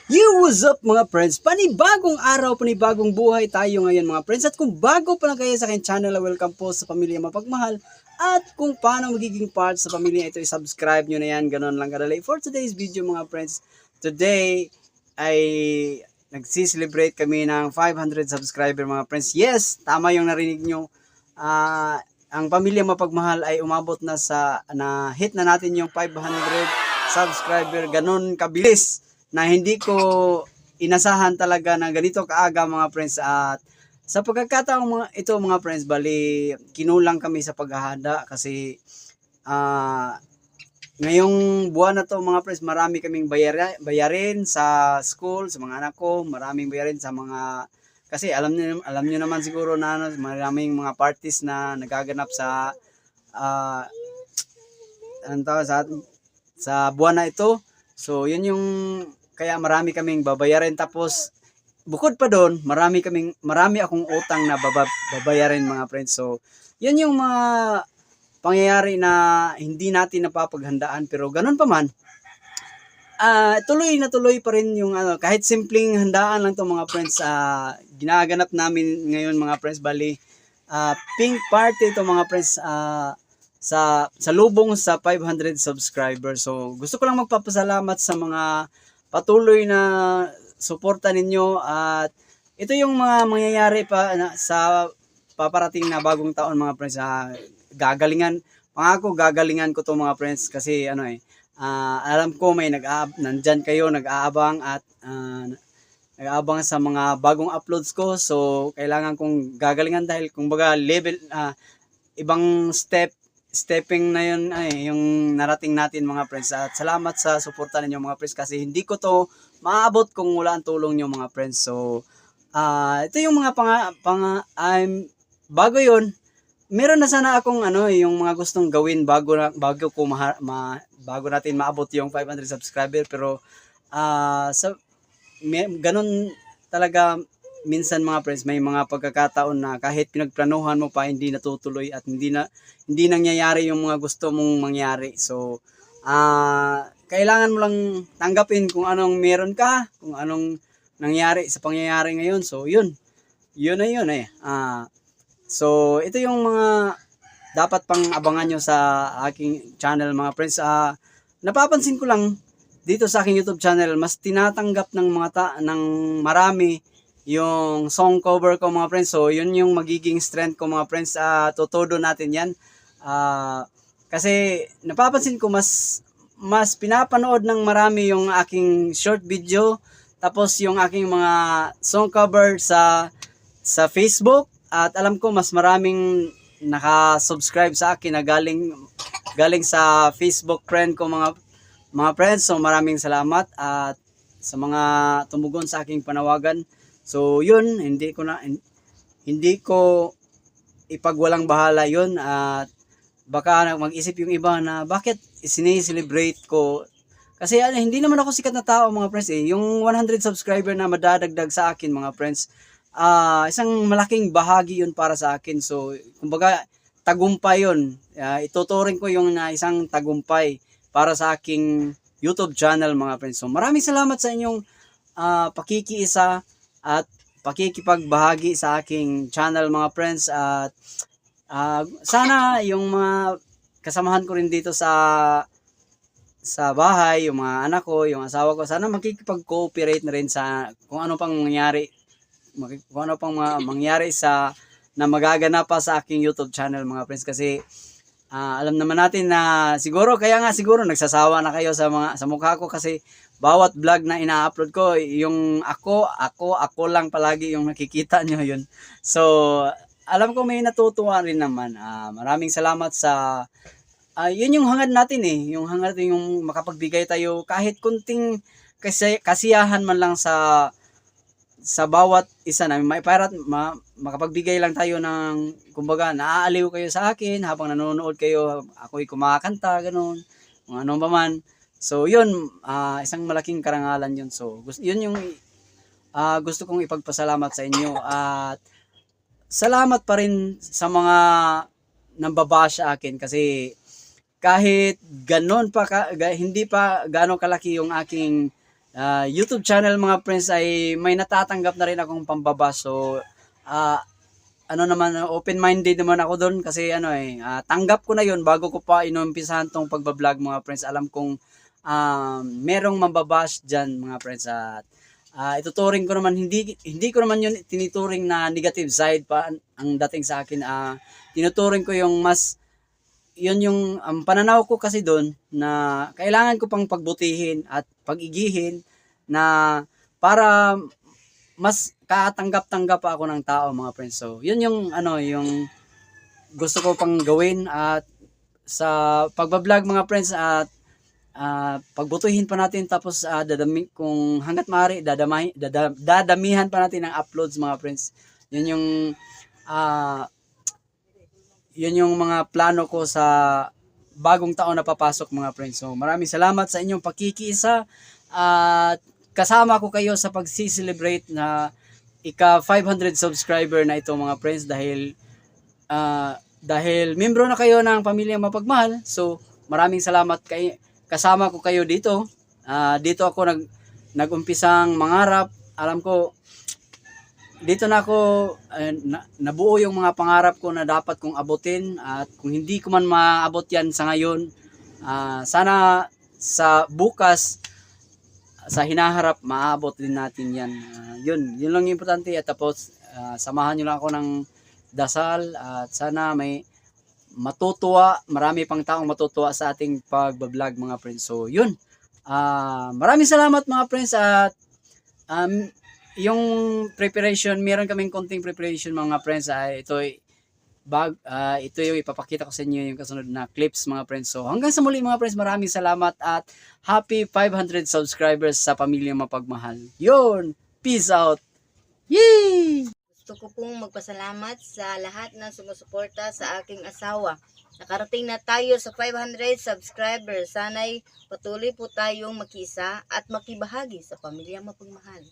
Yo, what's up mga friends? Panibagong araw, panibagong buhay tayo ngayon mga friends. At kung bago pa lang kayo sa aking channel, welcome po sa Pamilya Mapagmahal. At kung paano magiging part sa pamilya ito, i-subscribe nyo na yan. Ganon lang kadali. For today's video mga friends, today ay nagsi-celebrate kami ng 500 subscriber mga friends. Yes, tama yung narinig nyo. Ang Pamilya Mapagmahal ay umabot na hit na natin yung 500 subscriber. Ganon kabilis na hindi ko inasahan talaga na ganito kaaga mga friends. At sa pagkakataong ito mga friends, bali kinulang kami sa paghahanda kasi ngayong buwan na to mga friends, marami kaming bayarin sa school, sa mga anak ko, maraming bayarin sa mga, kasi alam niyo naman siguro na maraming mga parties na nagaganap sa sa buwan na ito. So yun yung kaya marami kaming babayarin, tapos bukod pa doon, marami akong utang na babayarin mga friends. So, yan yung mga pangyayari na hindi natin napapaghandaan, pero ganun pa man, tuloy na tuloy pa rin yung kahit simpleng handaan lang to mga friends. Ginaganap namin ngayon mga friends, bali pink party to mga friends, sa lubong sa 500 subscribers. So, gusto ko lang magpapasalamat sa mga patuloy na suporta ninyo, at ito yung mga mangyayari pa sa paparating na bagong taon mga friends. Gagalingan ko to mga friends, kasi alam ko may nandyan kayo nag-aabang, at nag-aabang sa mga bagong uploads ko. So kailangan kong gagalingan dahil kumbaga level, ibang stepping na yun yung narating natin mga friends. At salamat sa suporta ninyo mga friends, kasi hindi ko to maabot kung wala ang tulong nyo mga friends. So ito yung mga bago yun, meron na sana akong yung mga gustong gawin bago bago natin maabot yung 500 subscriber, pero ganun talaga minsan mga friends. May mga pagkakataon na kahit pinagplanuhan mo pa, hindi natutuloy at hindi nangyayari yung mga gusto mong mangyari. So kailangan mo lang tanggapin kung anong meron ka, kung anong nangyari sa pangyayari ngayon. So yun na yun so ito yung mga dapat pang abangan nyo sa aking channel mga friends. Napapansin ko lang dito sa aking YouTube channel, mas tinatanggap ng ng marami yung song cover ko mga friends. So yun yung magiging strength ko mga friends. Tutudo natin yan, kasi napapansin ko mas pinapanood ng marami yung aking short video, tapos yung aking mga song cover sa Facebook. At alam ko mas maraming naka-subscribe sa akin na galing sa Facebook friend ko mga friends. So maraming salamat at sa mga tumugon sa aking panawagan. So yun, hindi ko ipagwalang bahala yun. At baka mag-isip yung iba na bakit sineselebrate ko, kasi hindi naman ako sikat na tao mga friends Yung 100 subscriber na madadagdag sa akin mga friends, isang malaking bahagi yun para sa akin. So kumbaga tagumpay yun. Ituturing ko yung isang tagumpay para sa aking YouTube channel mga friends. So maraming salamat sa inyong pakikiisa at pakikipagbahagi sa aking channel mga friends. At sana yung mga kasamahan ko rin dito sa bahay, yung mga anak ko, yung asawa ko, sana makikipag-cooperate na rin sa kung ano pang mangyari na magaganap pa sa aking YouTube channel mga friends. Kasi alam naman natin na siguro nagsasawa na kayo sa mukha ko, kasi bawat vlog na ina-upload ko, yung ako lang palagi yung nakikita nyo yun. So alam ko may natutuwa rin naman. Maraming salamat sa yun yung hangad natin yung hangad natin, yung makapagbigay tayo kahit kunting kasiyahan man lang sa bawat isa namin, makapagbigay lang tayo ng, kumbaga naaaliw kayo sa akin habang nanonood kayo, ako'y kumakanta, ganun, kung ano ba man. So yun, isang malaking karangalan yun. So yun yung gusto kong ipagpasalamat sa inyo. At salamat pa rin sa mga nambabash sa akin, kasi kahit ganon pa hindi pa gaano kalaki yung aking YouTube channel mga friends ay may natatanggap na rin akong pambaba. So ano naman, open-minded naman ako doon kasi tanggap ko na yun bago ko pa inumpisahan tong pagbablog mga friends. Alam kong merong mambabash dyan mga friends at ituturing ko naman, hindi ko naman yun tinituring na negative side pa ang dating sa akin. Tinuturing ko yung mas, yun yung pananaw ko kasi doon na kailangan ko pang pagbutihin at pagigihin na para mas katanggap-tanggap pa ako ng tao mga friends. So, yun yung yung gusto ko pang gawin at sa pagbablog mga friends at pagbutuhin pa natin tapos kung hangga't maaari dadamihan pa natin ng uploads mga friends. Yun yung mga plano ko sa bagong taon na papasok mga friends. So maraming salamat sa inyong pakikiisa at kasama ko kayo sa pagsi-celebrate na ika 500 subscriber na ito mga friends dahil membro na kayo ng Pamilyang Mapagmahal. So maraming salamat kasama ko kayo dito. Dito ako nag-umpisang mangarap. Alam ko dito na ako nabuo yung mga pangarap ko na dapat kong abutin at kung hindi ko man maabot yan sa ngayon, sana sa bukas sa hinaharap maabot din natin yan. Yun lang yung importante at tapos samahan nyo lang ako ng dasal at sana may marami pang taong matutuwa sa ating pagbablog mga friends. So yun, maraming salamat mga friends at yung preparation, meron kaming konting preparation mga friends. Ito yung ipapakita ko sa inyo yung kasunod na clips mga friends. So hanggang sa muli mga friends, maraming salamat at happy 500 subscribers sa Pamilyang Mapagmahal. Yun, peace out. Yay! Gusto ko pong magpasalamat sa lahat ng sumusuporta sa aking asawa. Nakarating na tayo sa 500 subscribers. Sana'y patuloy po tayong makisa at makibahagi sa Pamilyang Mapagmahal.